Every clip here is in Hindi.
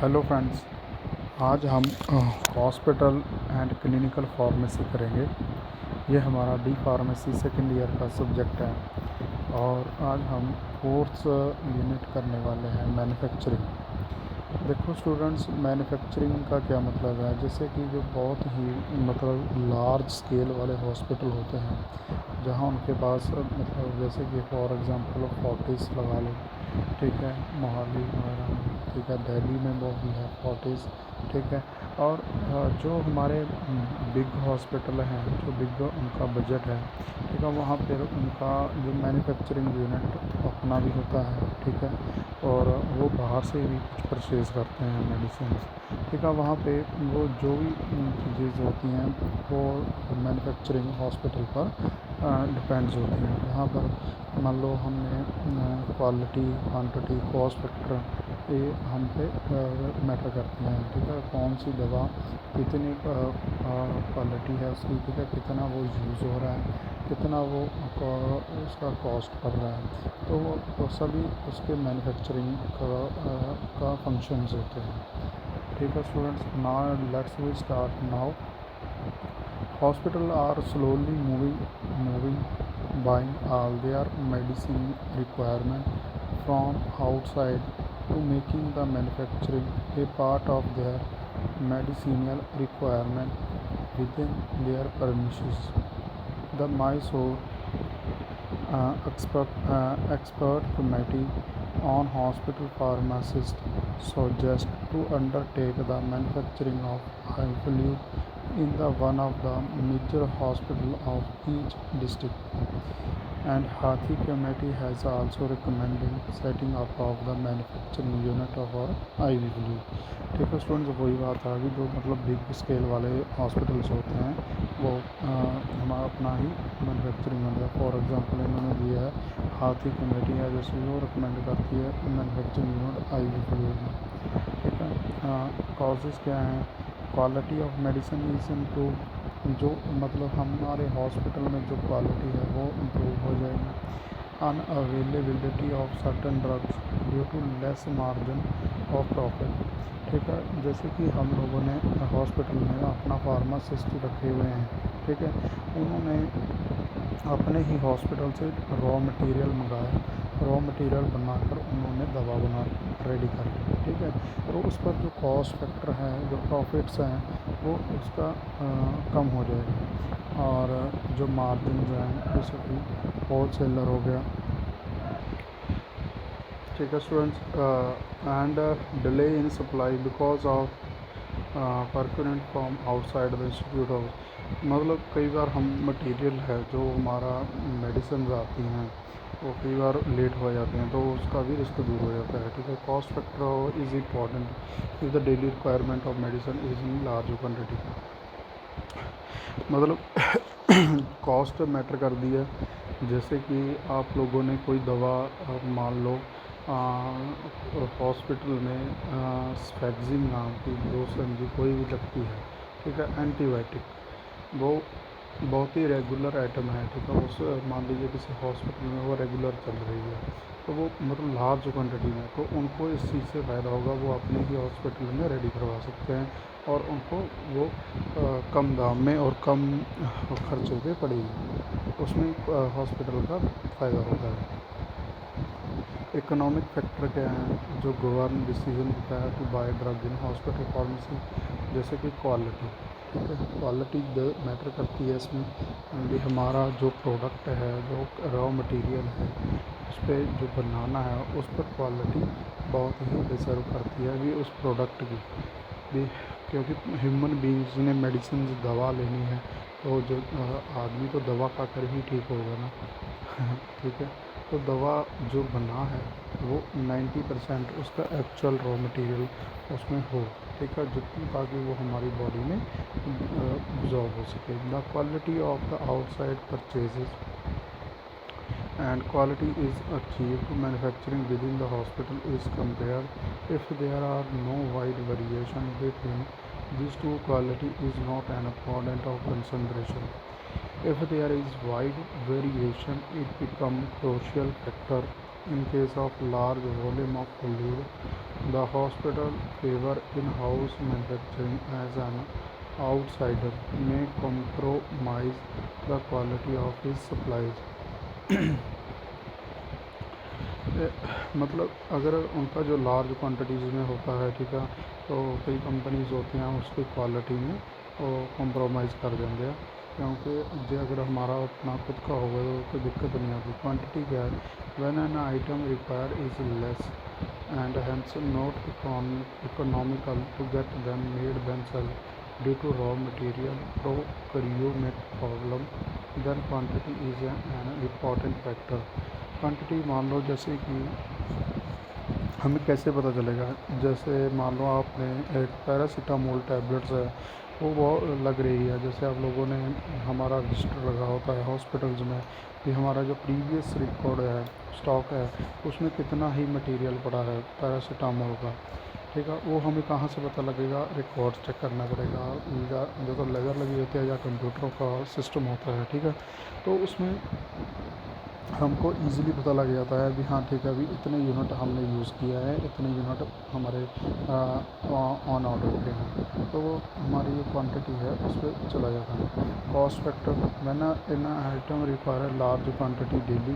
हेलो फ्रेंड्स, आज हम हॉस्पिटल एंड क्लिनिकल फार्मेसी करेंगे। ये हमारा डी फार्मेसी सेकेंड ईयर का सब्जेक्ट है और आज हम फोर्थ यूनिट करने वाले हैं मैन्युफैक्चरिंग। देखो स्टूडेंट्स, मैन्युफैक्चरिंग का क्या मतलब है। जैसे कि जो बहुत ही लार्ज स्केल वाले हॉस्पिटल होते हैं, जहाँ उनके पास जैसे कि फॉर एग्ज़ाम्पल फोर्टिस लगा लो, ठीक है, मोहाली वगैरह में, ठीक है, दिल्ली में वो भी है फोर्टिस, ठीक है। और जो हमारे बिग हॉस्पिटल हैं, जो बिग उनका बजट है, ठीक है, वहाँ पर उनका जो मैन्युफैक्चरिंग यूनिट अपना भी होता है, ठीक है, और वो बाहर से भी कुछ परचेज़ करते हैं मेडिसिन, ठीक है। वहाँ पे वो जो भी चीज़ें होती हैं वो मैन्युफैक्चरिंग हॉस्पिटल पर डिपेंड्स होती हैं। यहाँ पर मान लो हमने क्वालिटी, क्वांटिटी, कॉस्ट फैक्टर, ये हम पे मैटर करती हैं, ठीक है। कौन सी दवा कितनी क्वालिटी है उसकी, ठीक है, कितना वो यूज़ हो रहा है, कितना वो उसका कॉस्ट पड़ रहा है, तो वो सभी उसके मैन्युफैक्चरिंग का फंक्शंस होते हैं, ठीक है students. Now let's we start now. Hospitals are slowly moving buying all their medicine requirement from outside to making the manufacturing a part of their medicinal requirement within their premises. The Mysore expert committee on hospital pharmacists suggest to undertake the manufacturing of Hivflu in the one of the major hospital of each district. And Hathi committee has also recommended setting up of the manufacturing unit of our IV flu. ठीक है स्टूडेंट्स, वही बात आ गई। जो बिग स्केल वाले हॉस्पिटल्स होते हैं वो हमारा अपना ही मैन्युफैक्चरिंग होता है। फॉर एग्जांपल इन्होंने दिया है, हाथी कमेटी है जैसे वो रिकमेंड करती है मैन्युफैक्चरिंग यूनिट IV flu में, ठीक है। कॉजेज़ क्या हैं? Quality of medicine is improve, जो हमारे हॉस्पिटल में जो क्वालिटी है वो इम्प्रूव हो जाएगी। Unavailability of certain drugs due to less margin of profit, ठीक है। जैसे कि हम लोगों ने हॉस्पिटल में अपना फार्मासिस्ट रखे हुए हैं, ठीक है, उन्होंने अपने ही हॉस्पिटल से रॉ मटेरियल मंगाया, रॉ मटेरियल बनाकर उन्होंने दवा बना रेडी कर ली, ठीक है। तो उस पर जो कॉस्ट फैक्टर है, जो प्रॉफिट्स हैं, वो उसका कम हो जाएगा। और जो मार्जिन जो हैं, जैसे कि होल सेलर हो गया, ठीक है students. And delay in supply because of procurement from outside the institute of, कई बार हम मटेरियल है जो हमारा मेडिसिन आती हैं वो कई बार लेट हो जाते हैं, तो उसका भी रिस्क दूर हो जाता है, ठीक है। Cost factor is important if the daily requirement of medicine is in large quantity. Cost matter कर दी है। जैसे कि आप लोगों ने कोई दवा मान लो हॉस्पिटल में स्फैक्जिम नाम की 200 mg कोई भी लगती है, ठीक है, एंटीबायोटिक, वो बहुत ही रेगुलर आइटम है, ठीक है। उस मान लीजिए किसी हॉस्पिटल में वो रेगुलर चल रही है, तो वो लार्ज क्वान्टिटी में, तो उनको इस चीज़ से फ़ायदा होगा, वो अपने ही हॉस्पिटल में रेडी करवा सकते हैं और उनको वो कम दाम में और कम खर्चे पे पड़ेगी, उसमें हॉस्पिटल का फ़ायदा होता है। इकोनॉमिक फैक्टर क्या है जो गवर्न डिसीजन होता है to buy drug in hospital pharmacy? जैसे कि क्वालिटी, ठीक है, क्वालिटी मैटर करती है इसमें। भी हमारा जो प्रोडक्ट है, जो रॉ मटेरियल है, उस पर जो बनाना है उस पर क्वालिटी बहुत ही डिसर्व करती है भी उस प्रोडक्ट की भी, क्योंकि ह्यूमन बींग्स ने मेडिसिन दवा लेनी है, तो जो आदमी तो दवा खाकर ही ठीक होगा ना ठीक है। तो दवा जो बना है वो 90% उसका एक्चुअल रॉ मटेरियल उसमें हो, ठीक है, जितनी ताकि वो हमारी बॉडी में अब्जॉर्ब हो सके। The quality of the outside purchases and quality is achieved to manufacturing within the hospital is compared if there are no wide variation between these two. Quality is not an important of consideration. If there is wide variation, it becomes crucial factor In case of large volume of fluid, the hospital favor in-house manufacturing as an outsider may compromise the quality of his supplies. मतलब अगर उनका जो लार्ज क्वांटिटीज़ में होता है, ठीक है, तो कई कंपनीज होती हैं उसकी क्वालिटी में वो कॉम्प्रोमाइज़ कर देंगे, क्योंकि जो अगर हमारा अपना खुद का होगा तो कोई दिक्कत नहीं आती। क्वांटिटी क्या है? When an item require is less and hence not economical to get them made themselves due to raw material procurement problem, then quantity is an important factor. Quantity मान लो जैसे कि हमें कैसे पता चलेगा, जैसे मान लो आपने एक पैरासीटामोल टैबलेट्स है वो बहुत लग रही है, जैसे आप लोगों ने हमारा रजिस्टर लगा होता है हॉस्पिटल्स में कि हमारा जो प्रीवियस रिकॉर्ड है, स्टॉक है, उसमें कितना ही मटेरियल पड़ा है पैरासीटामोल का, ठीक है। वो हमें कहाँ से पता लगेगा? रिकॉर्ड चेक करना पड़ेगा, या जो तो लेज़र लगी होती है या कंप्यूटरों का सिस्टम होता है, ठीक है। तो उसमें हमको ईज़िली पता लग जाता है भी हाँ ठीक है, अभी इतने यूनिट हमने यूज़ किया है, इतने यूनिट हमारे ऑन ऑर्डर पे हैं, तो वो हमारी जो क्वांटिटी है उस पर चला जाता है। Cost factor, when in item require large quantity daily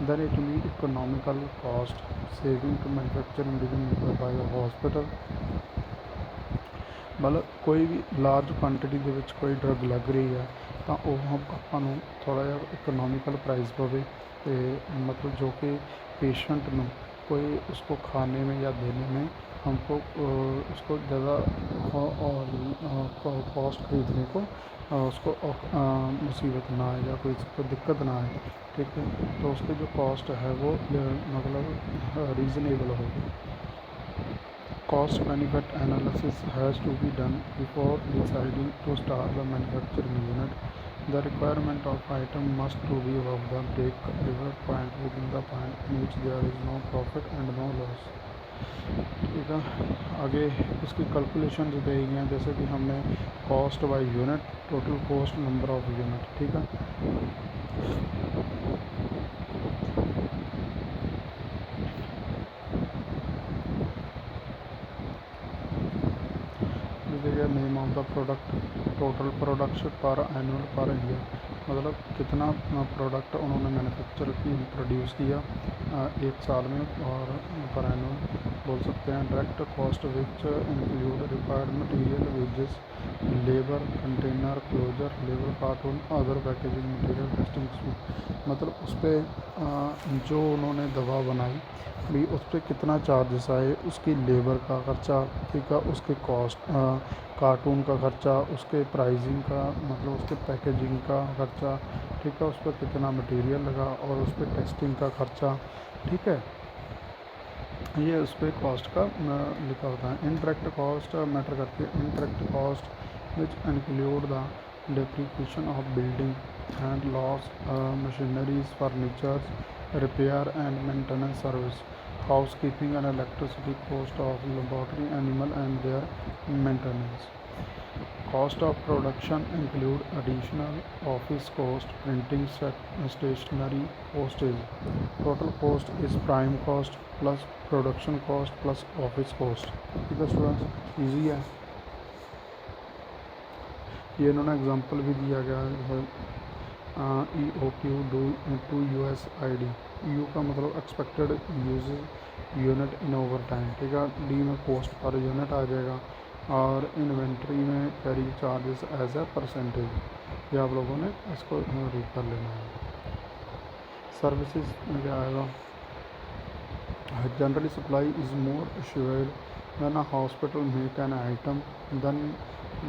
then it be economical cost saving to manufacturing division by the hospital. मतलब कोई भी ਲਾਰਜ ਕੁਆਂਟਿਟੀ ਦੇ ਵਿੱਚ कोई ड्रग लग रही है तो वो हम ਆਪਾਂ ਨੂੰ थोड़ा ਜਿਹਾ इकोनॉमिकल प्राइस पवे, तो मतलब जो कि पेशेंट ਨੂੰ कोई उसको खाने में या देने में हमको उसको ज़्यादा कॉस्ट खरीदने को उसको मुसीबत ना आए या कोई उसको दिक्कत ना आए, ठीक है। तो उसकी जो कॉस्ट है वो मतलब रीज़नेबल होगी। Cost benefit analysis has to be done before deciding to start the manufacturing unit. The requirement of item must to be above the break-even point within the point in which there is no profit and no loss. ठीक है। आगे इसकी कैलकुलेशन दी गई हैं, जैसे कि हमने cost by unit, total cost, number of unit, ठीक है। जगह name of the product, total production पर एनुअल पर ईयर, मतलब कितना प्रोडक्ट उन्होंने मैन्युफैक्चर प्रोड्यूस किया एक साल में, और पर एनुअल बोल सकते हैं। Direct cost which include required material, wages, labour, container closure, labour carton, other packaging material, testing, मतलब उस पर जो उन्होंने दवा बनाई भी उस पर कितना चार्जेस आए, उसकी लेबर का खर्चा, ठीक है, उसके कॉस्ट, कार्टून का खर्चा, उसके प्राइसिंग का मतलब उसके पैकेजिंग का खर्चा, ठीक है, उस पर कितना मटेरियल लगा और उस पर टेस्टिंग का खर्चा, ठीक है, ये उस पर कॉस्ट का लिखा होता है। इनडायरेक्ट कॉस्ट मैटर करती है। Indirect cost which include the depreciation of building and loss machineries, furnitures, repair and maintenance service, housekeeping and electricity cost of laboratory animal and their maintenance. Cost of production include additional office cost, printing, stationery, postage. Total cost is prime cost plus production cost plus office cost। ठीक है स्टूडेंट्स, ईजी है। ये इन्होंने एग्जांपल भी दिया गया है, EOQ टू USID। यू का मतलब expected use unit in over time, ठीक है। डी में कॉस्ट पर यूनिट आ जाएगा, और इन्वेंट्री में carry charges as a percentage. ये आप लोगों ने इसको रीड कर लेना है। सर्विसेज में क्या आएगा? Generally supply is more assured when a hospital make an item than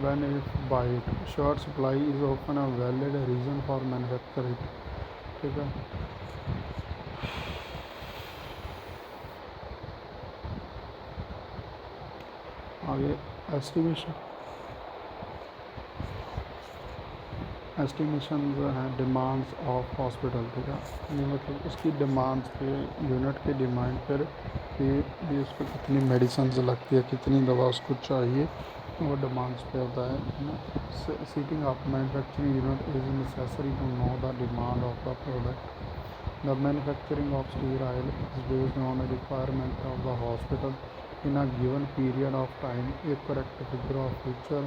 when it buy it. Short supply is often a valid reason for manufacture it, ठीक है। आगे एस्टिमेशन हैं डिमांड्स ऑफ हॉस्पिटल, ठीक है। ये मतलब उसकी डिमांड्स पे, यूनिट की डिमांड पर भी उस पर कितनी मेडिसिन लगती है, कितनी दवा उसको चाहिए, वो डिमांड्स पे होता है। Siting of manufacturing unit is necessary to know the demand of the product. The manufacturing of sterile is based on a requirement of the hospital in a given period of time. A correct figure of future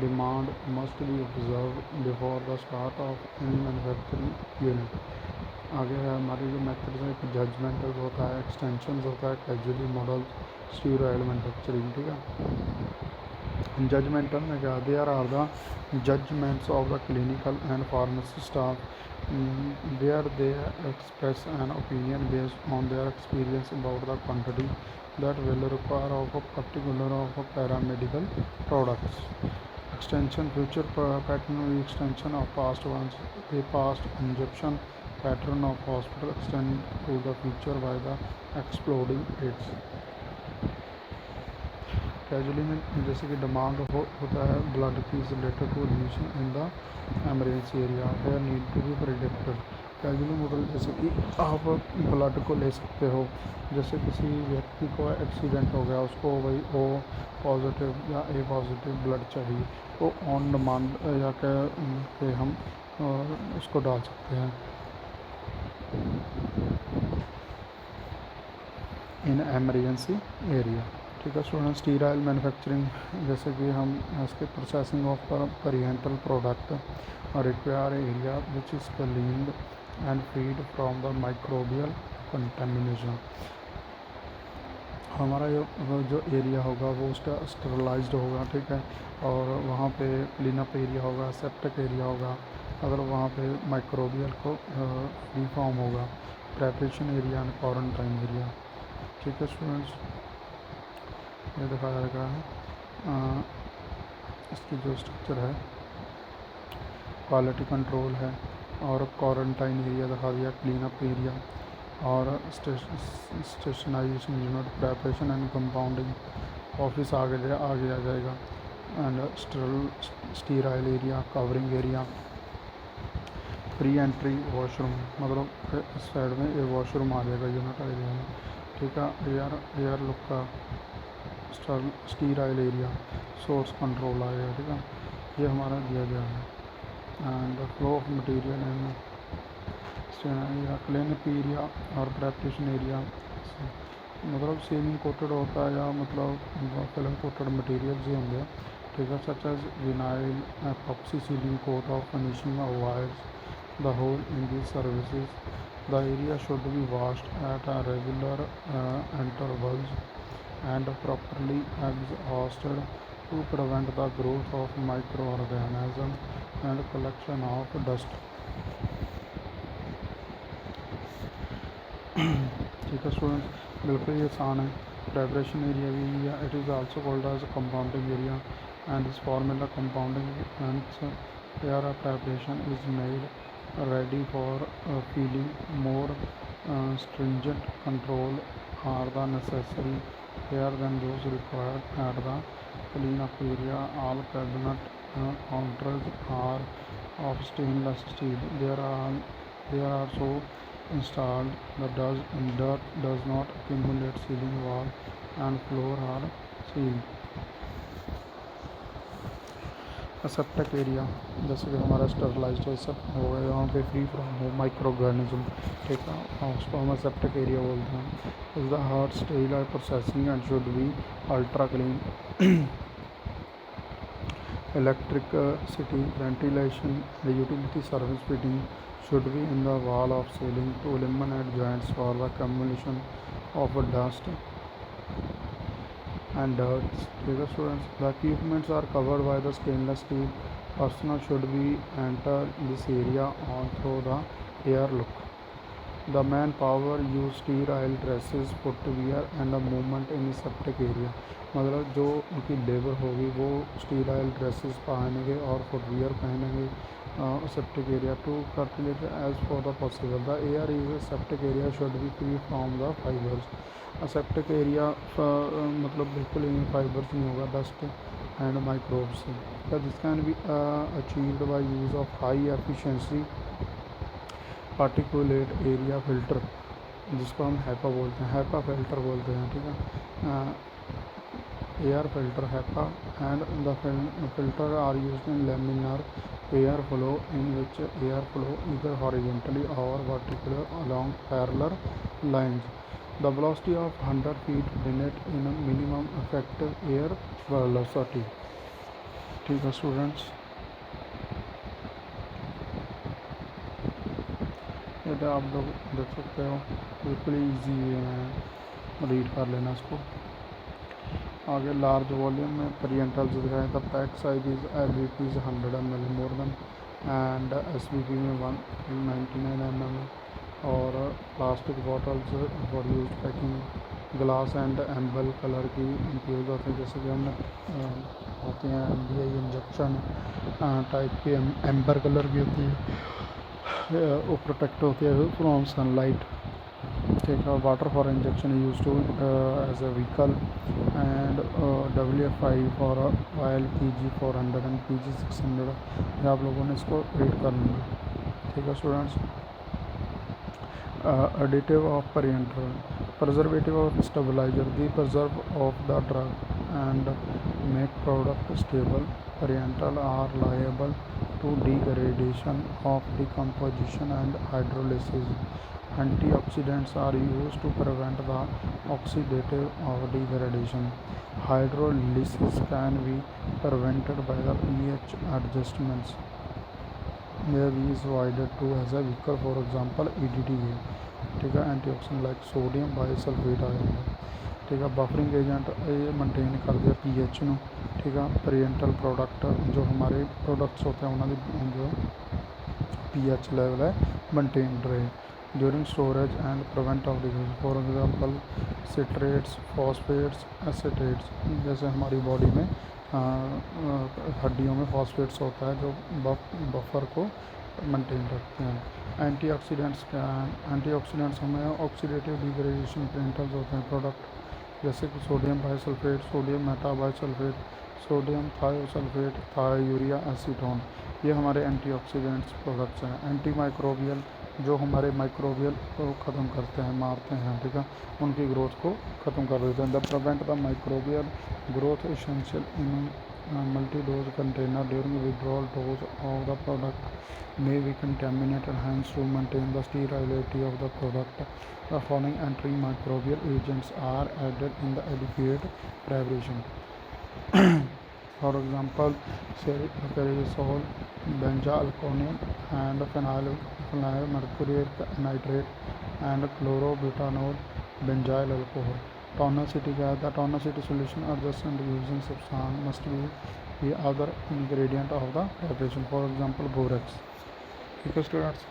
demand must be observed before the start of any manufacturing unit. आगे है हमारे जो मेथड्स हैं, एक जजमेंटल होता है, एक्सटेंशन होता है, कैजुअली मॉडल, स्टीरॉयड मैन्युफैक्चरिंग, ठीक है। जजमेंटल में क्या, there are the judgements of the clinical and pharmacy staff where they express an opinion based on their experience about the quantity that will require of a particular of a paramedical products. Extension, future pattern extension of past ones. A past injection pattern of hospital extend to the future by the exploding its. Casually में जैसे कि डिमांड होता है ब्लड की is related to use in the emergency area where need to be predicted. Casually model जैसे कि आप ब्लड को ले सकते हो, जैसे किसी व्यक्ति को एक्सीडेंट हो गया, उसको वही ओ पॉजिटिव या ए पॉजिटिव ब्लड चाहिए, वो ऑन डिमांड या के हम उसको डाल सकते हैं इन एमरजेंसी एरिया, ठीक है स्टूडेंट। स्टीराइल मैन्युफैक्चरिंग जैसे कि हम इसके processing of parenteral product require area which is cleaned and freed from the microbial contamination. हमारा जो एरिया होगा वो स्टरलाइज्ड होगा, ठीक है, और वहाँ पे क्लीनअप एरिया होगा, सेप्टिक एरिया होगा, अगर वहाँ पे माइक्रोबियल को फ्री फॉर्म होगा, preparation area and quarantine area, ठीक है स्टूडेंट्स। ये दिखाया गया है इसकी जो स्ट्रक्चर है, क्वालिटी कंट्रोल है, और क्वारंटाइन एरिया दिखा दिया, क्लीन अप एरिया, और sterilization unit, preparation and compounding office आगे आ जाएगा, and sterile area, covering area, pre entry washroom, मतलब इस साइड में ये वॉशरूम आ जाएगा यूनिट एरिया में, ठीक है। एयर लुक का स्टीराइल एरिया, सोर्स कंट्रोल आएगा, ठीक है, ये हमारा दिया गया है। And flow of material and cleanup area और प्रेपरेशन एरिया, मतलब सीलिंग कोटेड होता है या मतलब फिल्म कोटेड मटेरियल ही होंगे, ठीक है, such as vinyl, epoxy sealing coat of finishing wires the whole in these services. The area should be washed at a regular intervals and properly exhausted to prevent the growth of microorganisms and collection of dust. ठीक है स्टूडेंट्स, बिल्कुल ही आसान है। प्रेपरेशन एरिया भी है, it is also called as compounding area and this formula compounding means where a preparation is made ready for filling. More stringent control are the necessary here than those required at the cleanup area. All cabinet counters are of stainless steel. They are so installed that dirt does not accumulate. Ceiling, wall and floor are sealed. Septic area जैसे कि हमारा स्टरलाइज्ड है, सब हो गया, यहाँ पे फ्री फ्रॉम हो माइक्रोऑर्गेनिज्म, ठीक है, उसको हम सेप्टिक एरिया बोलते हैं। Is the hard stale processing and should be ultra clean. Electricity, ventilation, utility service fitting should be in the wall of ceiling to eliminate joints for the accumulation of dust and dirt. Dear students, the equipments are covered by the stainless steel. Personnel should be enter this area on through the airlock. The manpower use sterile dresses, footwear and a movement in the septic area. मतलब जो उनकी लेबर होगी वो स्टीराइल ड्रेसेस पहनेंगे और फुटवियर पहनेंगे septic area to calculate as for the possible. The air is septic area should be free from the fibres. Septic area मतलब बिल्कुल ही फाइबर्स नहीं होगा, dust and microbes. This can be achieved by use of high efficiency particulate area filter, जिसको हम हैपा बोलते हैं, हैपा फिल्टर बोलते हैं, ठीक है। Air filter HEPA and the filter are used in laminar air flow in which air flow either horizontally or vertically along parallel lines. The velocity of 100 feet minute in a minimum effective air velocity. ठीक है स्टूडेंट्स, ये तो आप लोग देख सकते हो, बिल्कुल ईजी वे में रीड कर लेना इसको। आगे लार्ज वॉल्यूम में पेरियंटल्स दिखाएं। The pack size is LVP is 100 ml more than and SVP में 199 ml। और plastic bottles for use packing glass and एम्बल colour की यूज़ होते हैं, जैसे कि हमने होती हैं MDI इंजेक्शन टाइप की एम्बर कलर भी होती है, वो प्रोटेक्ट होती है फ्रॉम सनलाइट। ठीक है, water for injection use to as a vehicle and WFI for oil PG 400 and PG 600। आप लोगों ने इसको रीड कर लेना। ठीक है students, additive of parenteral, preservative of stabilizer, the preserve of the drug and make product stable. Parenteral are liable to degradation of decomposition and hydrolysis. Antioxidants are used to prevent the oxidative of degradation. Hydrolysis can be prevented by the pH adjustments. May be avoided too as a vehicle, for example EDTA। ठीक है, एंटीऑक्सीडेंट लाइक सोडियम बाइसल्फेट आ जाएगा। ठीक है, बफरिंग एजेंट ये मेनटेन कर दिया pH ਨੂੰ। ठीक है, पेरेंटल प्रोडक्ट जो हमारे प्रोडक्ट्स होते हैं उन्होंने जो pH लेवल है मेनटेन रहे during storage and prevent of disease. For example citrates, phosphates, acetates. जैसे हमारी बॉडी में हड्डियों में फॉस्फेट्स होता है जो बफर को मेंटेन रखते हैं। एंटीऑक्सीडेंट्स क्या हैं? एंटीऑक्सीडेंट्स हमें ऑक्सीडेटिव डिग्रेडेशन पेरेंटल्स होते हैं प्रोडक्ट, जैसे कि sodium bisulphate, sodium metabisulphate, sodium thiosulphate, thiourea acetone, ये हमारे एंटीऑक्सीडेंट्स प्रोडक्ट्स हैं। एंटी माइक्रोबियल जो हमारे माइक्रोबियल को ख़त्म करते हैं, मारते हैं। ठीक है, उनकी ग्रोथ को ख़त्म कर देते हैं। The prevent the microbial growth essential in multi dose container during withdrawal dose of the product may be contaminated, hence to maintain the sterility of the product the following antimicrobial agents are added in the adequate preparation। for example Cerisol, benzalkonium and phenyl mercuric nitrate and chlorobutanol benzyl alcohol। tonicity क्या है? tonicity solution adjusted using substance must be the other ingredient of the preparation, for example borax। ठीक है students,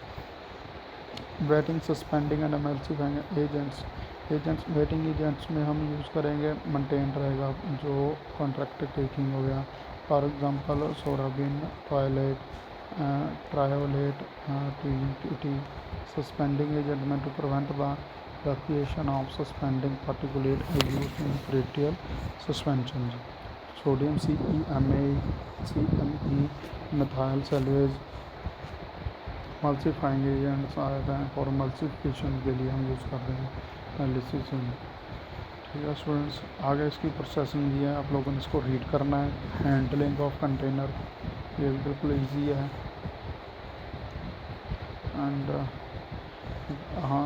wetting, suspending and emulsifying agents wetting agents में हम यूज़ करेंगे मेंटेन रहेगा जो कॉन्ट्रैक्ट टेकिंग हो गया, for example sorbitan, toilet, trioleate, TNT। Suspending agent में to prevent the application of suspending particulate use in पेरियल suspension. Sodium CEME methyl cellulose emulsifying agents आ जाते हैं, फॉर मल्सीफिकेशन के लिए हम यूज़ करते हैं लिसिसिन। ठीक है स्टूडेंट्स, आगे इसकी प्रोसेसिंग दी है, आप लोगों ने इसको रीड करना है। हैंडलिंग ऑफ कंटेनर, ये बिल्कुल इजी है। एंड हाँ,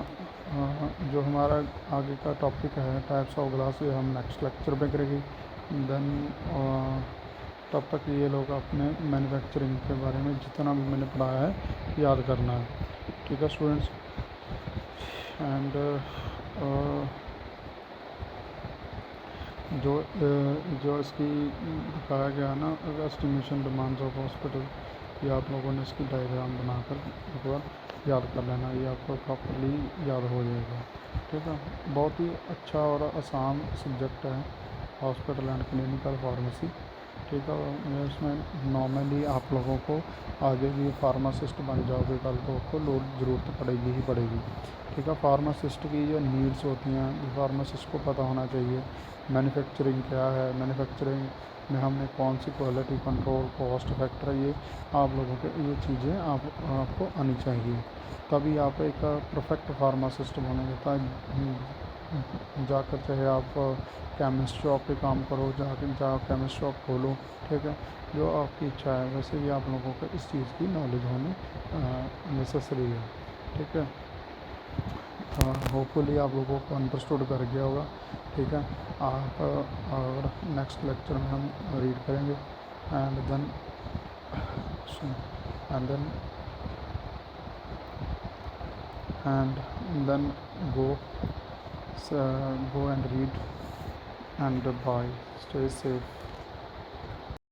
जो हमारा आगे का टॉपिक है टाइप्स ऑफ ग्लास, ये हम नेक्स्ट लेक्चर पे करेंगे। देन तब तक ये लोग अपने मैन्युफैक्चरिंग के बारे में जितना भी मैंने पढ़ाया है याद करना है। ठीक है स्टूडेंट्स, एंड जो इसकी दिखाया गया ना एस्टिमेशन डिमांड्स ऑफ हॉस्पिटल, ये आप लोगों ने इसकी डायग्राम बनाकर एक बार याद कर लेना, ये आपको प्रॉपरली याद हो जाएगा। ठीक है, बहुत ही अच्छा और आसान सब्जेक्ट है हॉस्पिटल एंड क्लिनिकल फार्मेसी। ठीक है, इसमें नॉर्मली आप लोगों को आगे भी फार्मासिस्ट बन जाओगे कल को आपको ज़रूरत पड़ेगी ही पड़ेगी। ठीक है, फार्मासिस्ट की जो नीड्स होती हैं फार्मासिस्ट को पता होना चाहिए। मैन्युफैक्चरिंग क्या है, मैन्युफैक्चरिंग में हमने कौन सी क्वालिटी कंट्रोल, कॉस्ट फैक्टर, ये आप लोगों के ये चीज़ें आपको आनी चाहिए, तभी आप एक परफेक्ट फार्मासिस्ट बनेंगे। जाकर चाहे आप केमिस्ट शॉप पे काम करो, जाकर जहाँ केमिस्ट शॉप खोलो, ठीक है, जो आपकी इच्छा है। वैसे भी आप लोगों को इस चीज़ की नॉलेज होनी नेसेसरी है, ठीक है। होपफुली आप लोगों को अंडरस्टूड कर गया होगा, ठीक है। आप और नेक्स्ट लेक्चर में हम रीड करेंगे and then and then and then go go and read and bye. Stay safe.